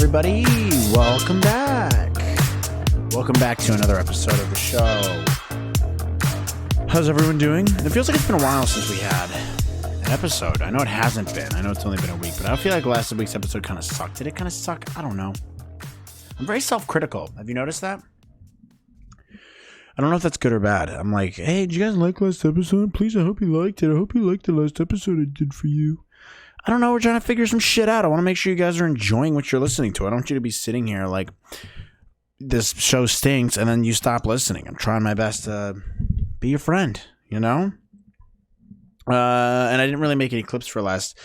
everybody. Welcome back. Welcome back to another episode of the show. How's everyone doing? It feels like it's been a while since we had an episode. I know it hasn't been. I know it's only been a week, but I feel like last week's episode kind of sucked. Did it kind of suck? I don't know. I'm very self-critical. Have you noticed that? I don't know if that's good or bad. I'm like, hey, did you guys like last episode? Please, I hope you liked it. I hope you liked the last episode I did for you. I don't know. We're trying to figure some shit out. I want to make sure you guys are enjoying what you're listening to. I don't want you to be sitting here like this show stinks and then you stop listening. I'm trying my best to be your friend, you know? And I didn't really make any clips for last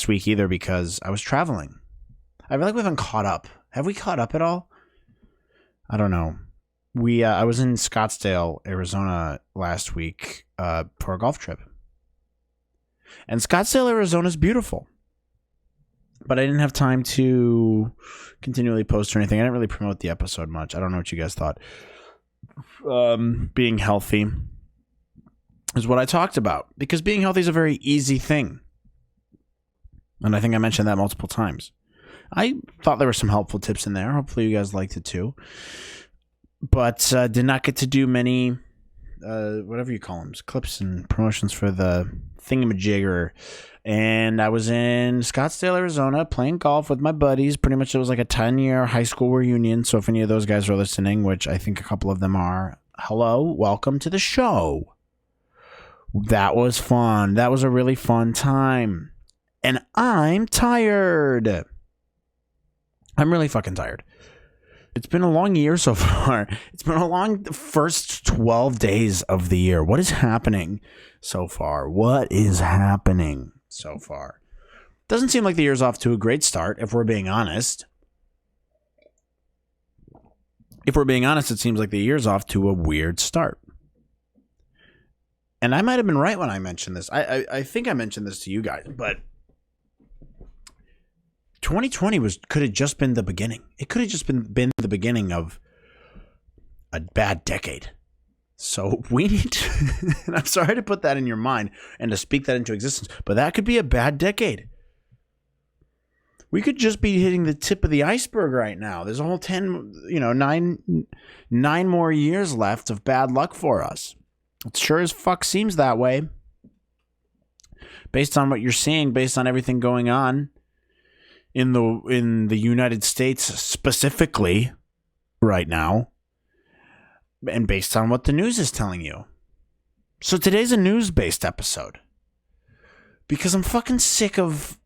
week either because I was traveling. I feel like we haven't caught up. Have we caught up at all? I don't know. I was in Scottsdale, Arizona last week for a golf trip. And Scottsdale, Arizona is beautiful. But I didn't have time to continually post or anything. I didn't really promote the episode much. I don't know what you guys thought. Being healthy is what I talked about. Because being healthy is a very easy thing. And I think I mentioned that multiple times. I thought there were some helpful tips in there. Hopefully you guys liked it too. But did not get to do many, whatever you call them, clips and promotions for the thingamajigger. And I was in Scottsdale, Arizona, playing golf with my buddies. Pretty much it was like a 10-year high school reunion. So if any of those guys are listening, which I think a couple of them are, hello, welcome to the show. That was fun. That was a really fun time. And I'm tired. I'm really fucking tired. It's been a long year so far. It's been a long first 12 days of the year. What is happening so far? What is happening so far? Doesn't seem like the year's off to a great start, if we're being honest. If we're being honest, it seems like the year's off to a weird start. And I might have been right when I mentioned this. I think I mentioned this to you guys, but 2020 could have just been the beginning. It could have just been the beginning of a bad decade. So we need to, and I'm sorry to put that in your mind and to speak that into existence, but that could be a bad decade. We could just be hitting the tip of the iceberg right now. There's a whole 9 more years left of bad luck for us. It sure as fuck seems that way. Based on what you're seeing, based on everything going on in the United States specifically right now, and based on what the news is telling you. So today's a news-based episode because I'm fucking sick of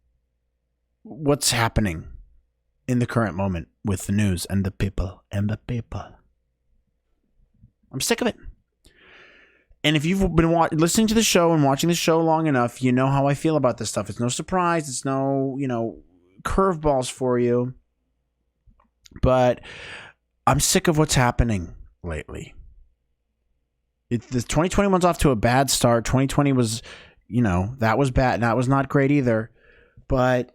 what's happening in the current moment with the news and the people. I'm sick of it. And if you've been listening to the show and watching the show long enough, you know how I feel about this stuff. It's no surprise. It's no, curveballs for you, but I'm sick of what's happening lately. The 2021's off to a bad start. 2020 was, that was bad. That was not great either. But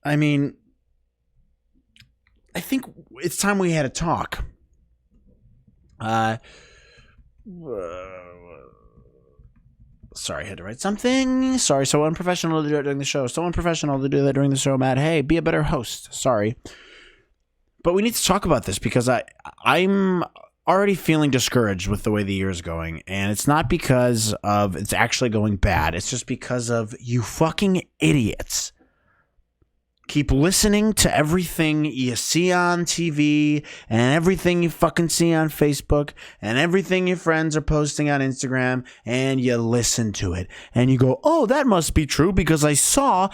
I mean, I think it's time we had a talk. Sorry, I had to write something. Sorry, so unprofessional to do it during the show. So unprofessional to do that during the show, Matt. Hey, be a better host. Sorry. But we need to talk about this because I'm already feeling discouraged with the way the year is going. And it's not because of it's actually going bad. It's just because of you fucking idiots. Keep listening to everything you see on TV and everything you fucking see on Facebook and everything your friends are posting on Instagram, and you listen to it and you go, oh, that must be true because I saw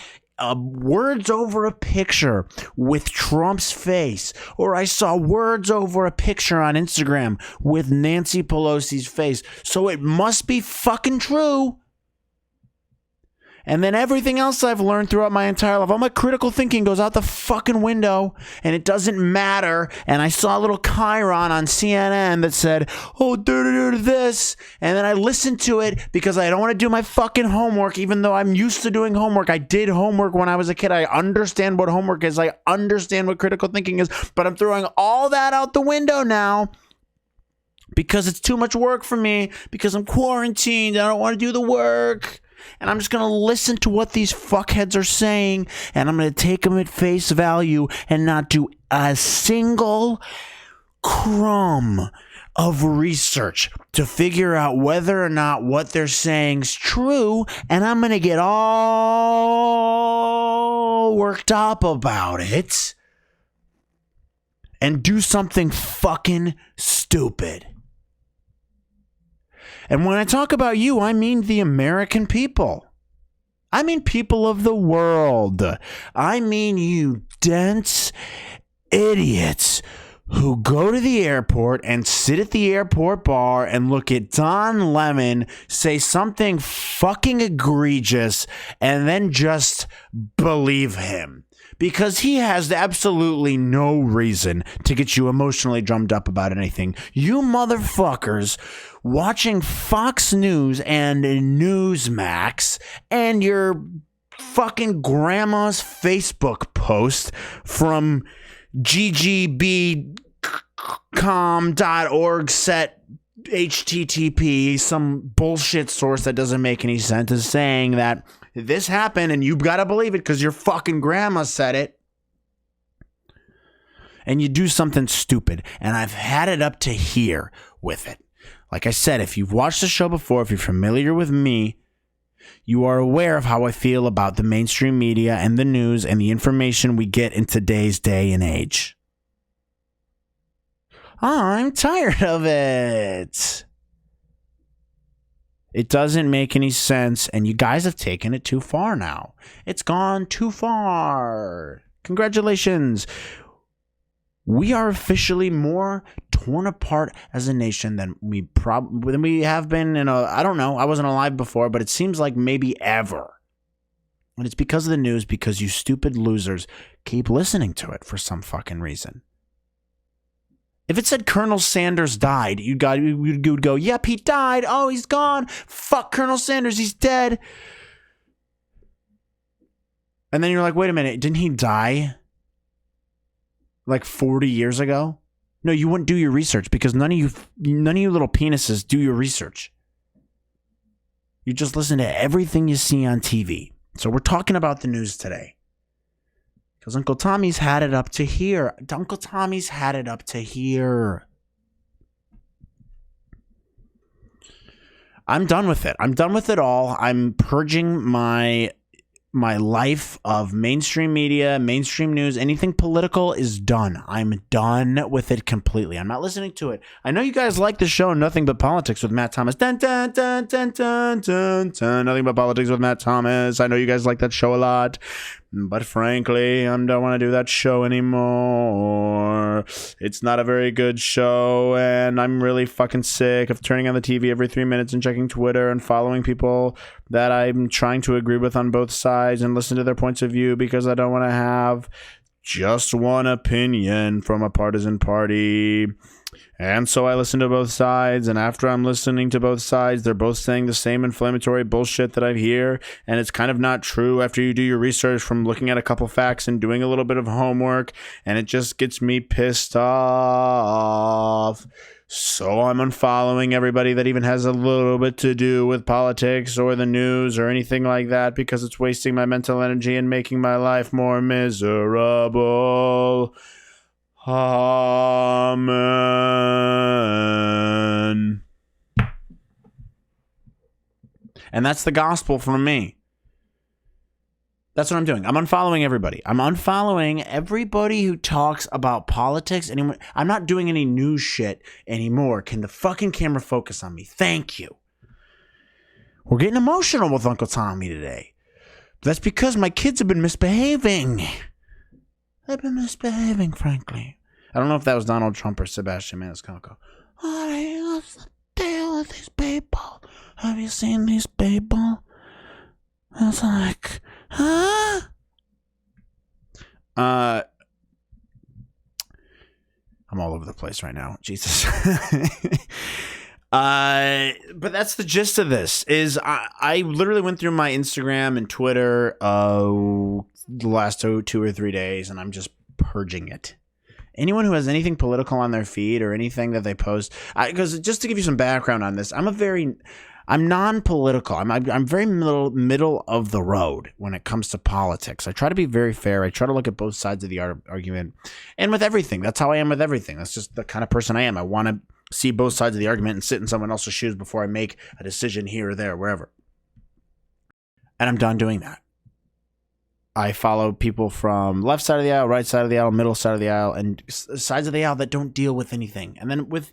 words over a picture with Trump's face, or I saw words over a picture on Instagram with Nancy Pelosi's face. So it must be fucking true. And then everything else I've learned throughout my entire life, all my critical thinking goes out the fucking window, and it doesn't matter. And I saw a little chyron on CNN that said, oh, this. And then I listened to it because I don't want to do my fucking homework, even though I'm used to doing homework. I did homework when I was a kid. I understand what homework is. I understand what critical thinking is. But I'm throwing all that out the window now because it's too much work for me, because I'm quarantined. I don't want to do the work. And I'm just going to listen to what these fuckheads are saying, and I'm going to take them at face value and not do a single crumb of research to figure out whether or not what they're saying is true, and I'm going to get all worked up about it and do something fucking stupid. And when I talk about you, I mean the American people. I mean people of the world. I mean you dense idiots who go to the airport and sit at the airport bar and look at Don Lemon say something fucking egregious and then just believe him. Because he has absolutely no reason to get you emotionally drummed up about anything. You motherfuckers watching Fox News and Newsmax and your fucking grandma's Facebook post from ggb.com.org set HTTP, some bullshit source that doesn't make any sense, is saying that this happened and you've got to believe it because your fucking grandma said it. And you do something stupid. And I've had it up to here with it. Like I said, if you've watched the show before, if you're familiar with me, you are aware of how I feel about the mainstream media and the news and the information we get in today's day and age. I'm tired of it. It doesn't make any sense, and you guys have taken it too far now. It's gone too far. Congratulations. We are officially more torn apart as a nation than we have been in I don't know, I wasn't alive before, but it seems like maybe ever. And it's because of the news, because you stupid losers keep listening to it for some fucking reason. If it said Colonel Sanders died, you would go, yep, he died. Oh, he's gone. Fuck Colonel Sanders, he's dead. And then you're like, wait a minute, didn't he die like 40 years ago? No, you wouldn't do your research because none of you little penises do your research. You just listen to everything you see on TV. So we're talking about the news today. Because Uncle Tommy's had it up to here. Uncle Tommy's had it up to here. I'm done with it. I'm done with it all. I'm purging my life of mainstream media, mainstream news, anything political is done. I'm done with it completely. I'm not listening to it. I know you guys like the show Nothing But Politics with Matt Thomas. Dun, dun, dun, dun, dun, dun, dun. Nothing But Politics with Matt Thomas. I know you guys like that show a lot. But frankly, I don't want to do that show anymore. It's not a very good show, and I'm really fucking sick of turning on the TV every 3 minutes and checking Twitter and following people that I'm trying to agree with on both sides and listen to their points of view because I don't want to have just one opinion from a partisan party. And so I listen to both sides, and after I'm listening to both sides, they're both saying the same inflammatory bullshit that I hear, and it's kind of not true after you do your research from looking at a couple facts and doing a little bit of homework, and it just gets me pissed off. So I'm unfollowing everybody that even has a little bit to do with politics or the news or anything like that because it's wasting my mental energy and making my life more miserable. Amen. And that's the gospel from me. That's what I'm doing. I'm unfollowing everybody. I'm unfollowing everybody who talks about politics. Anymore. I'm not doing any news shit anymore. Can the fucking camera focus on me? Thank you. We're getting emotional with Uncle Tommy today. That's because my kids have been misbehaving. They've been misbehaving, frankly. I don't know if that was Donald Trump or Sebastian Maniscalco. What's the deal with these people? Have you seen these people? It's like, huh? I'm all over the place right now. Jesus. But that's the gist of this. Is I literally went through my Instagram and Twitter the last two or 3 days, and I'm just purging it. Anyone who has anything political on their feed or anything that they post, because just to give you some background on this, I'm a very I'm non-political. I'm very middle of the road when it comes to politics. I try to be very fair. I try to look at both sides of the argument, and with everything. That's how I am with everything. That's just the kind of person I am. I want to see both sides of the argument and sit in someone else's shoes before I make a decision here or there, wherever. And I'm done doing that. I follow people from left side of the aisle, right side of the aisle, middle side of the aisle, and sides of the aisle that don't deal with anything. And then with,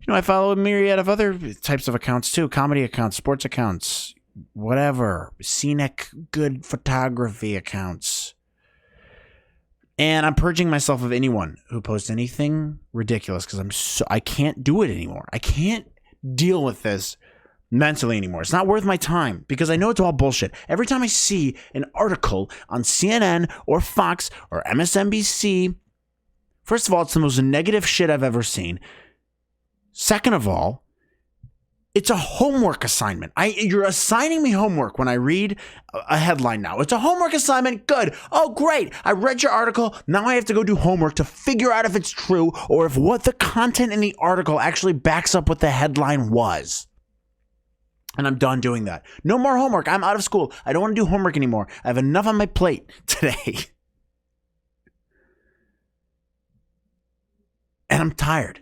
I follow a myriad of other types of accounts too. Comedy accounts, sports accounts, whatever. Scenic, good photography accounts. And I'm purging myself of anyone who posts anything ridiculous because I can't do it anymore. I can't deal with this mentally anymore. It's not worth my time because I know it's all bullshit. Every time I see an article on CNN or Fox or MSNBC, first of all, it's the most negative shit I've ever seen. Second of all, it's a homework assignment. You're assigning me homework when I read a headline now. It's a homework assignment. Good. Oh, great. I read your article. Now I have to go do homework to figure out if it's true or if what the content in the article actually backs up what the headline was. And I'm done doing that. No more homework. I'm out of school. I don't want to do homework anymore. I have enough on my plate today. And I'm tired.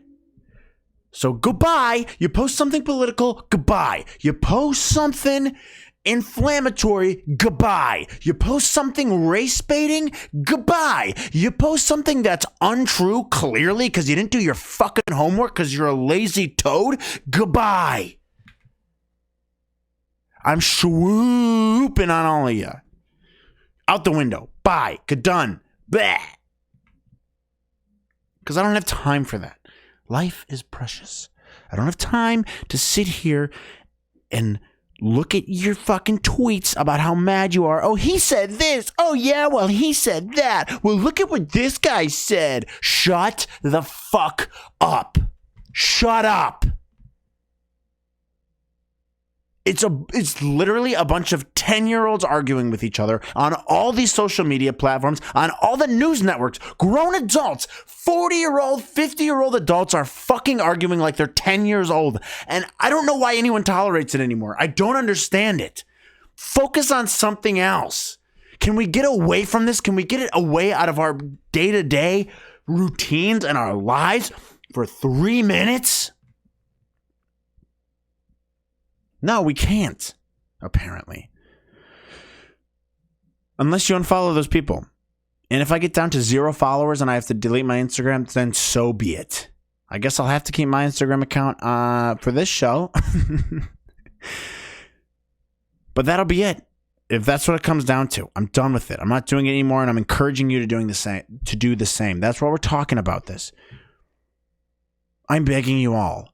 So goodbye. You post something political, goodbye. You post something inflammatory, goodbye. You post something race baiting, goodbye. You post something that's untrue, clearly, because you didn't do your fucking homework because you're a lazy toad, goodbye. I'm swooping on all of you. Out the window. Bye. Good done. Bleh. Because I don't have time for that. Life is precious. I don't have time to sit here and look at your fucking tweets about how mad you are. Oh, he said this. Oh, yeah, well, he said that. Well, look at what this guy said. Shut the fuck up. Shut up. It's literally a bunch of 10-year-olds arguing with each other on all these social media platforms, on all the news networks. Grown adults, 40-year-old, 50-year-old adults are fucking arguing like they're 10 years old. And I don't know why anyone tolerates it anymore. I don't understand it. Focus on something else. Can we get away from this? Can we get it away out of our day-to-day routines and our lives for 3 minutes? No, we can't, apparently. Unless you unfollow those people. And if I get down to 0 followers and I have to delete my Instagram, then so be it. I guess I'll have to keep my Instagram account for this show. But that'll be it. If that's what it comes down to. I'm done with it. I'm not doing it anymore, and I'm encouraging you to do the same. That's why we're talking about this. I'm begging you all.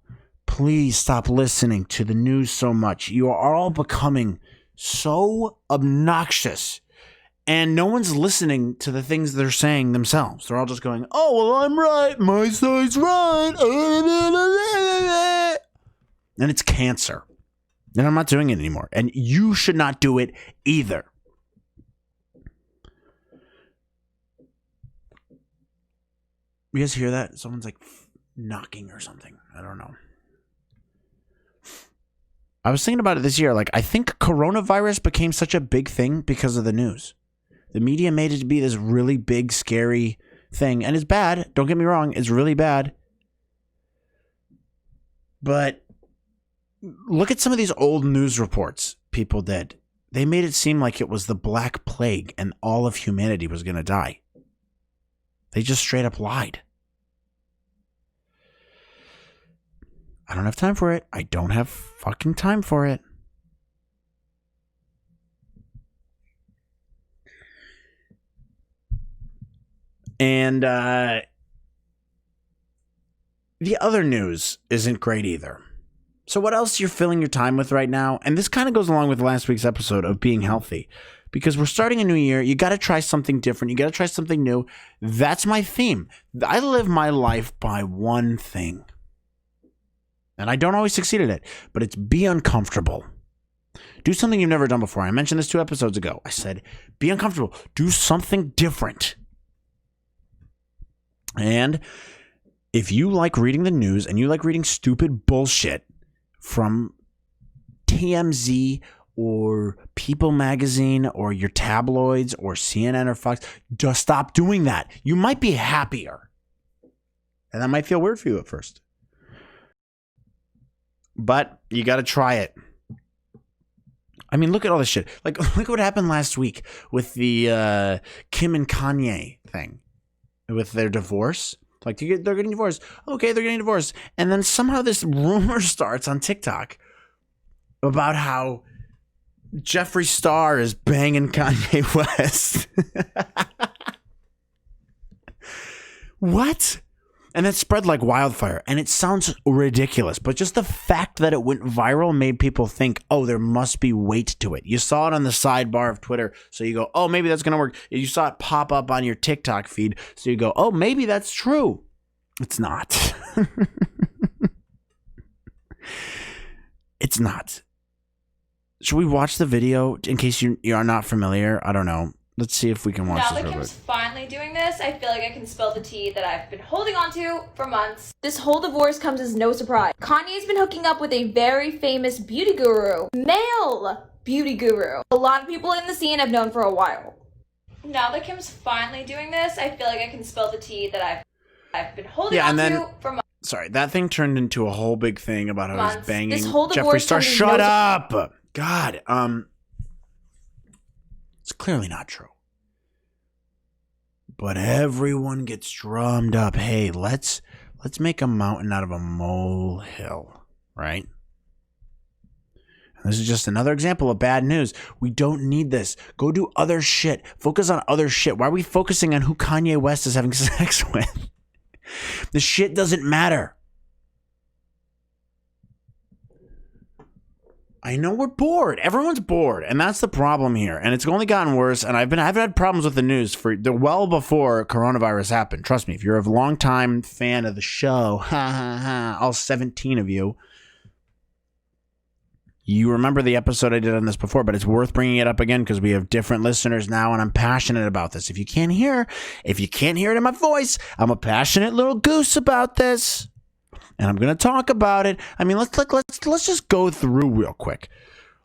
Please stop listening to the news so much. You are all becoming so obnoxious. And no one's listening to the things they're saying themselves. They're all just going, oh, well, I'm right. My side's right. And it's cancer. And I'm not doing it anymore. And you should not do it either. You guys hear that? Someone's like knocking or something. I don't know. I was thinking about it this year. Like, I think coronavirus became such a big thing because of the news. The media made it to be this really big, scary thing. And it's bad. Don't get me wrong. It's really bad. But look at some of these old news reports people did. They made it seem like it was the Black Plague and all of humanity was going to die. They just straight up lied. I don't have time for it. I don't have fucking time for it. And the other news isn't great either. So what else you're filling your time with right now? And this kind of goes along with last week's episode of being healthy. Because we're starting a new year. You got to try something different. You got to try something new. That's my theme. I live my life by one thing. And I don't always succeed at it, but it's be uncomfortable. Do something you've never done before. I mentioned this 2 episodes ago. I said, be uncomfortable. Do something different. And if you like reading the news and you like reading stupid bullshit from TMZ or People Magazine or your tabloids or CNN or Fox, just stop doing that. You might be happier. And that might feel weird for you at first. But you got to try it. I mean, look at all this shit. Like, look what happened last week with the Kim and Kanye thing. With their divorce. Like, they're getting divorced. Okay, they're getting divorced. And then somehow this rumor starts on TikTok about how Jeffree Star is banging Kanye West. What? And that spread like wildfire. And it sounds ridiculous. But just the fact that it went viral made people think, oh, there must be weight to it. You saw it on the sidebar of Twitter. So you go, oh, maybe that's going to work. You saw it pop up on your TikTok feed. So you go, oh, maybe that's true. It's not. It's not. Should we watch the video in case you are not familiar? I don't know. Let's see if we can watch now this. Now that Kim's finally doing this, I feel like I can spill the tea that I've been holding on to for months. This whole divorce comes as no surprise. Kanye's been hooking up with a very famous beauty guru. Male beauty guru. A lot of people in the scene have known for a while. Now that Kim's finally doing this, I feel like I can spill the tea that I've been holding on to for months. Sorry, that thing turned into a whole big thing about how he's banging this whole divorce Jeffree Star. Shut up! God, it's clearly not true. But everyone gets drummed up. Hey, let's make a mountain out of a molehill, right? And this is just another example of bad news. We don't need this. Go do other shit. Focus on other shit. Why are we focusing on who Kanye West is having sex with? The shit doesn't matter. I know we're bored. Everyone's bored, and that's the problem here. And it's only gotten worse. And I've had problems with the news for well before coronavirus happened. Trust me, if you're a longtime fan of the show, all 17 of you, you remember the episode I did on this before. But it's worth bringing it up again because we have different listeners now, and I'm passionate about this. If you can't hear it in my voice, I'm a passionate little goose about this. And I'm going to talk about it. I mean, let's just go through real quick.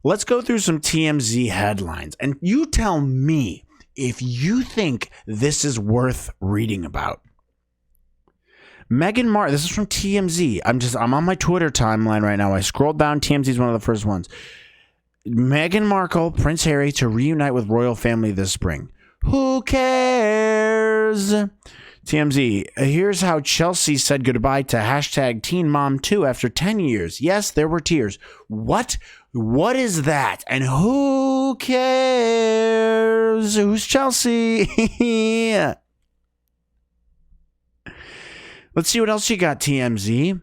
Let's go through some TMZ headlines. And you tell me if you think this is worth reading about. Meghan Markle, this is from TMZ. I'm on my Twitter timeline right now. I scrolled down. TMZ is one of the first ones. Meghan Markle, Prince Harry to reunite with royal family this spring. Who cares? TMZ, here's how Chelsea said goodbye to #TeenMom2 after 10 years. Yes, there were tears. What? What is that? And who cares? Who's Chelsea? Let's see what else you got, TMZ.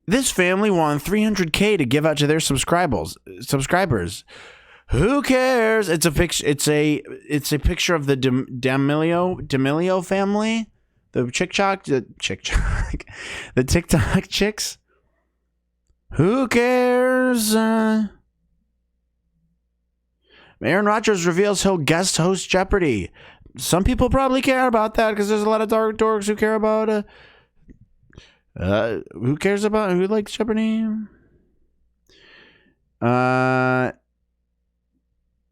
This family won $300K to give out to their subscribers. Who cares? It's a picture. It's a picture of the D'Amelio family, the the TikTok chicks. Who cares? Aaron Rodgers reveals he'll guest host Jeopardy. Some people probably care about that because there's a lot of dark dorks who care about. Who cares about who likes Jeopardy?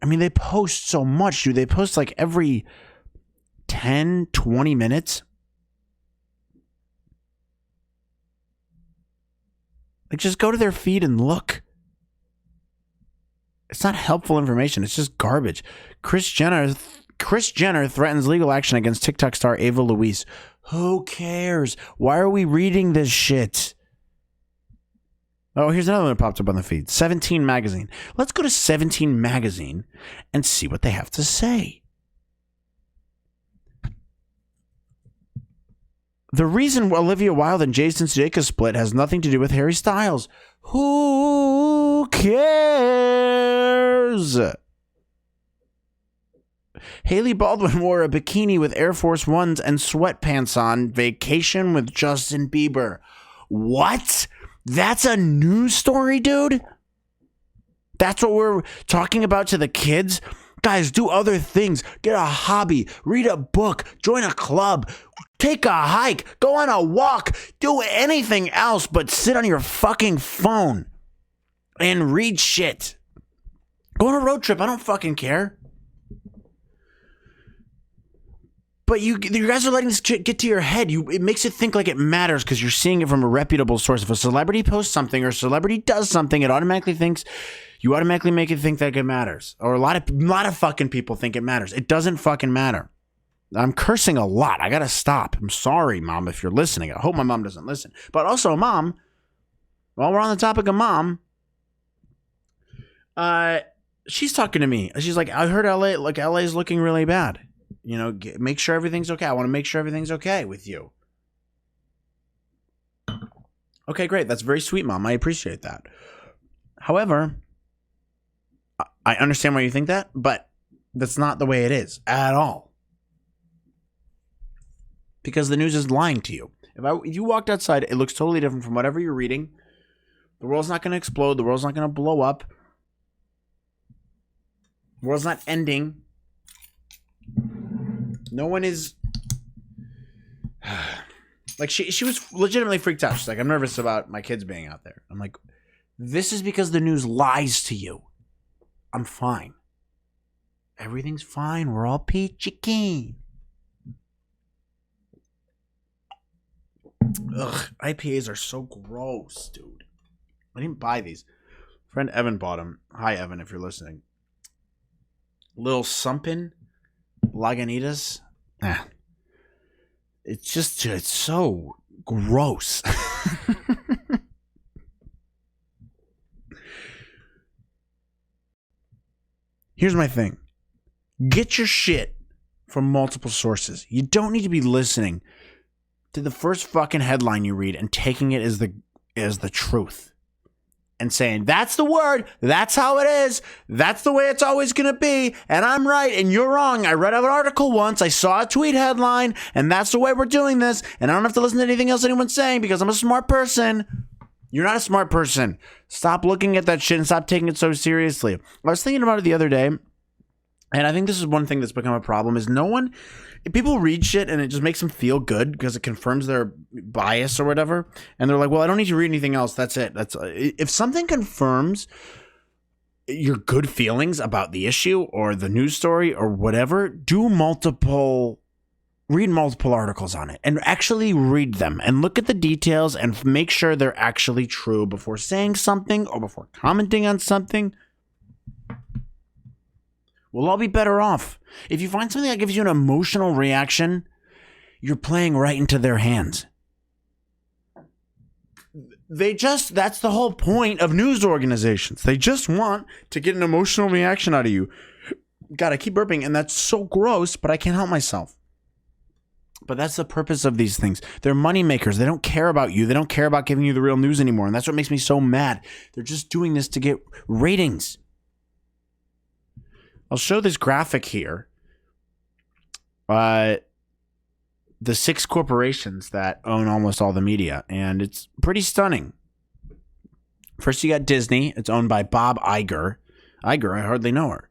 I mean, they post so much, dude. They post like every 10, 20 minutes. Like, just go to their feed and look. It's not helpful information. It's just garbage. Kris Jenner threatens legal action against TikTok star Ava Louise. Who cares? Why are we reading this shit? Oh, here's another one that popped up on the feed. 17 Magazine. Let's go to 17 Magazine and see what they have to say. The reason Olivia Wilde and Jason Sudeikis split has nothing to do with Harry Styles. Who cares? Haley Baldwin wore a bikini with Air Force Ones and sweatpants on vacation with Justin Bieber. What? That's a news story, dude? That's what we're talking about to the kids? Guys, do other things. Get a hobby. Read a book. Join a club. Take a hike. Go on a walk. Do anything else but sit on your fucking phone and read shit. Go on a road trip. I don't fucking care. But you guys are letting this shit get to your head. It makes it think like it matters because you're seeing it from a reputable source. If a celebrity posts something or a celebrity does something, you automatically make it think that it matters. Or a lot of fucking people think it matters. It doesn't fucking matter. I'm cursing a lot. I gotta stop. I'm sorry, Mom, if you're listening. I hope my mom doesn't listen. But also, Mom, while we're on the topic of Mom, she's talking to me. She's like, I heard LA is looking really bad. You know, make sure everything's okay. I want to make sure everything's okay with you. Okay, great. That's very sweet, Mom. I appreciate that. However, I understand why you think that, but that's not the way it is at all. Because the news is lying to you. If you walked outside, it looks totally different from whatever you're reading. The world's not going to explode. The world's not going to blow up. The world's not ending. No one is like she was legitimately freaked out. She's like, I'm nervous about my kids being out there. I'm like, this is because the news lies to you. I'm fine. Everything's fine. We're all peachy keen. Ugh, IPAs are so gross, dude. I didn't buy these. Friend Evan bought them. Hi, Evan, if you're listening. Little Sumpin. Lagunitas. It's so gross. Here's my thing. Get your shit from multiple sources. You don't need to be listening to the first fucking headline you read and taking it as the truth. And saying, that's the word, that's how it is, that's the way it's always going to be, and I'm right and you're wrong. I read an article once, I saw a tweet headline, and that's the way we're doing this, and I don't have to listen to anything else anyone's saying because I'm a smart person. You're not a smart person. Stop looking at that shit and stop taking it so seriously. I was thinking about it the other day, and I think this is one thing that's become a problem, is people read shit and it just makes them feel good because it confirms their bias or whatever. And they're like, well, I don't need to read anything else. That's it. If something confirms your good feelings about the issue or the news story or whatever, read multiple articles on it and actually read them and look at the details and make sure they're actually true before saying something or before commenting on something. We'll all be better off. If you find something that gives you an emotional reaction, you're playing right into their hands. That's the whole point of news organizations. They just want to get an emotional reaction out of you. God, I keep burping, and that's so gross, but I can't help myself. But that's the purpose of these things. They're money makers. They don't care about you. They don't care about giving you the real news anymore, and that's what makes me so mad. They're just doing this to get ratings. I'll show this graphic here. The 6 corporations that own almost all the media, and it's pretty stunning. First, you got Disney. It's owned by Bob Iger. Iger, I hardly know her.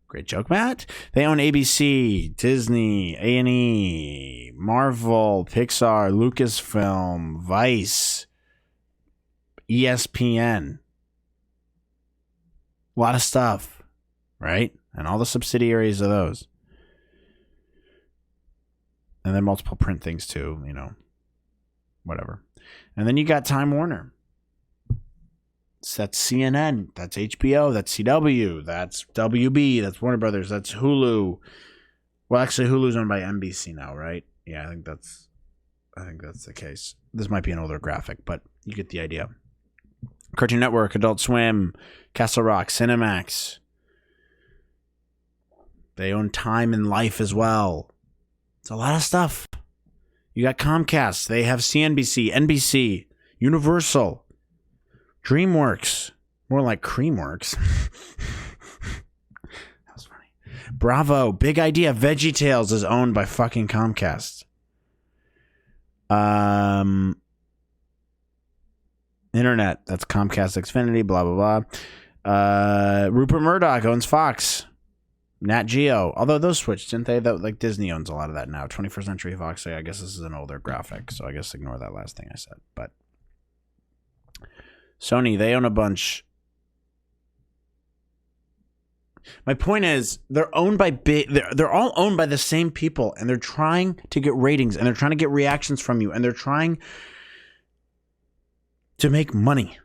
Great joke, Matt. They own ABC, Disney, A&E, Marvel, Pixar, Lucasfilm, Vice, ESPN. A lot of stuff, right? And all the subsidiaries of those. And then multiple print things too, whatever. And then you got Time Warner. So that's CNN, that's HBO, that's CW, that's WB, that's Warner Brothers, that's Hulu. Well, actually, Hulu's owned by NBC now, right? Yeah, I think that's the case. This might be an older graphic, but you get the idea. Cartoon Network, Adult Swim, Castle Rock, Cinemax. They own Time and Life as well. It's a lot of stuff. You got Comcast. They have CNBC, NBC, Universal, DreamWorks. More like Creamworks. That was funny. Bravo, Big Idea, VeggieTales is owned by fucking Comcast. Internet, that's Comcast Xfinity, blah, blah, blah. Rupert Murdoch owns Fox. Nat Geo. Although those switched, didn't they? Like Disney owns a lot of that now. 21st Century Fox. I guess this is an older graphic, so I guess ignore that last thing I said. But Sony, they own a bunch. My point is, they're owned by they're all owned by the same people, and they're trying to get ratings, and they're trying to get reactions from you, and they're trying to make money.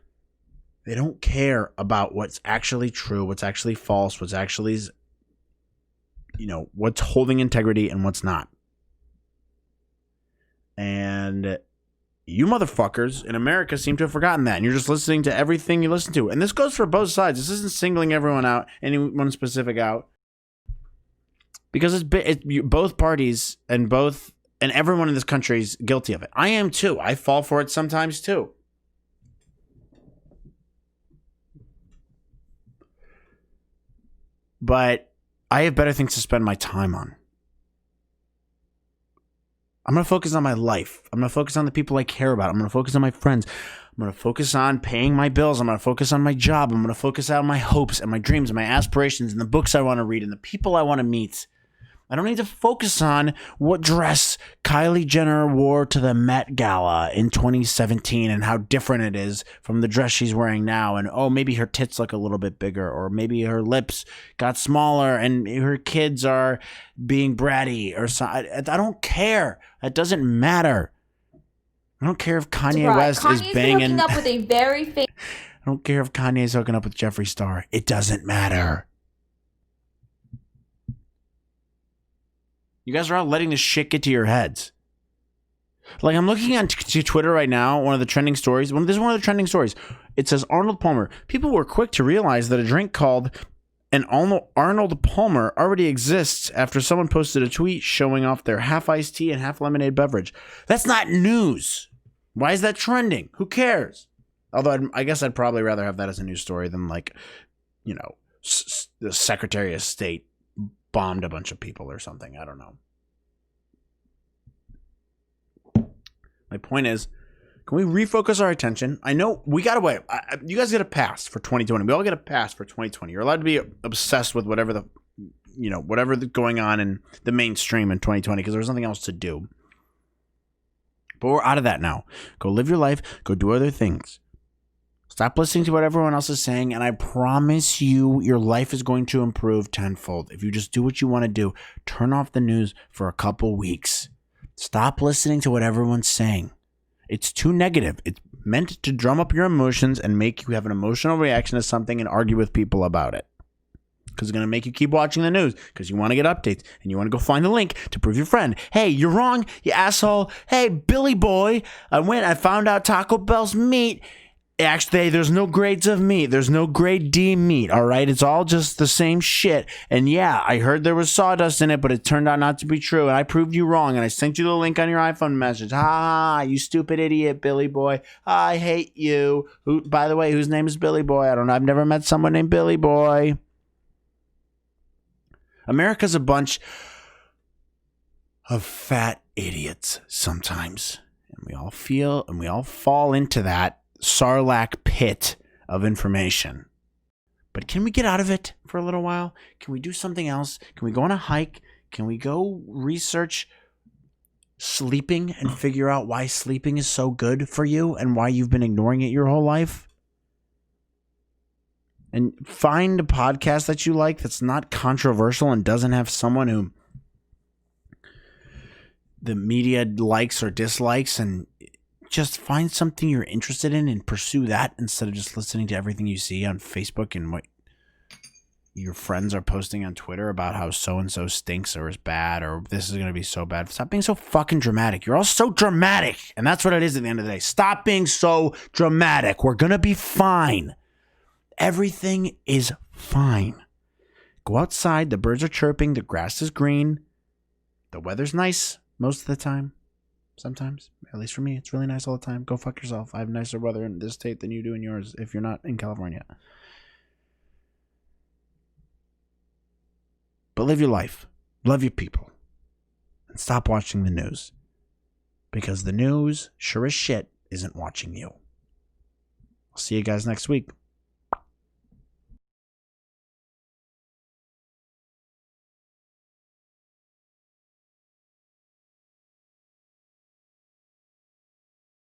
They don't care about what's actually true, what's actually false, what's actually, what's holding integrity and what's not. And you motherfuckers in America seem to have forgotten that, and you're just listening to everything you listen to. And this goes for both sides. This isn't singling everyone out, anyone specific out, because both parties and everyone in this country is guilty of it. I am too. I fall for it sometimes too. But I have better things to spend my time on. I'm going to focus on my life. I'm going to focus on the people I care about. I'm going to focus on my friends. I'm going to focus on paying my bills. I'm going to focus on my job. I'm going to focus on my hopes and my dreams and my aspirations and the books I want to read and the people I want to meet. I don't need to focus on what dress Kylie Jenner wore to the Met Gala in 2017 and how different it is from the dress she's wearing now. And, maybe her tits look a little bit bigger, or maybe her lips got smaller and her kids are being bratty or something. I don't care. That doesn't matter. I don't care if Kanye West is banging. Hooking up with a very I don't care if Kanye's hooking up with Jeffree Star. It doesn't matter. You guys are all letting this shit get to your heads. Like, I'm looking on Twitter right now, one of the trending stories. This is one of the trending stories. It says Arnold Palmer. People were quick to realize that a drink called an Arnold Palmer already exists after someone posted a tweet showing off their half iced tea and half lemonade beverage. That's not news. Why is that trending? Who cares? Although I guess I'd probably rather have that as a news story than, like, the Secretary of State bombed a bunch of people or something. I don't know. My point is, can we refocus our attention? I know we got away. You guys get a pass for 2020. We all get a pass for 2020. You're allowed to be obsessed with whatever's going on in the mainstream in 2020 because there's nothing else to do. But we're out of that now. Go live your life. Go do other things. Stop listening to what everyone else is saying, and I promise you, your life is going to improve tenfold. If you just do what you want to do, turn off the news for a couple weeks. Stop listening to what everyone's saying. It's too negative. It's meant to drum up your emotions and make you have an emotional reaction to something and argue with people about it. Because it's going to make you keep watching the news because you want to get updates and you want to go find the link to prove your friend. Hey, you're wrong, you asshole. Hey, Billy boy, I found out Taco Bell's meat. Actually, there's no grades of meat. There's no grade D meat, all right? It's all just the same shit. And yeah, I heard there was sawdust in it, but it turned out not to be true. And I proved you wrong, and I sent you the link on your iPhone message. Ha, you stupid idiot, Billy boy. I hate you. Who, by the way, whose name is Billy boy? I don't know. I've never met someone named Billy boy. America's a bunch of fat idiots sometimes. And we all fall into that Sarlacc pit of information. But can we get out of it for a little while? Can we do something else? Can we go on a hike? Can we go research sleeping and figure out why sleeping is so good for you and why you've been ignoring it your whole life? And find a podcast that you like that's not controversial and doesn't have someone who the media likes or dislikes, and just find something you're interested in and pursue that instead of just listening to everything you see on Facebook and what your friends are posting on Twitter about how so-and-so stinks or is bad or this is going to be so bad. Stop being so fucking dramatic. You're all so dramatic. And that's what it is at the end of the day. Stop being so dramatic. We're going to be fine. Everything is fine. Go outside. The birds are chirping. The grass is green. The weather's nice most of the time. Sometimes. At least for me, it's really nice all the time. Go fuck yourself. I have nicer weather in this state than you do in yours if you're not in California. But live your life. Love your people. And stop watching the news. Because the news, sure as shit, isn't watching you. I'll see you guys next week.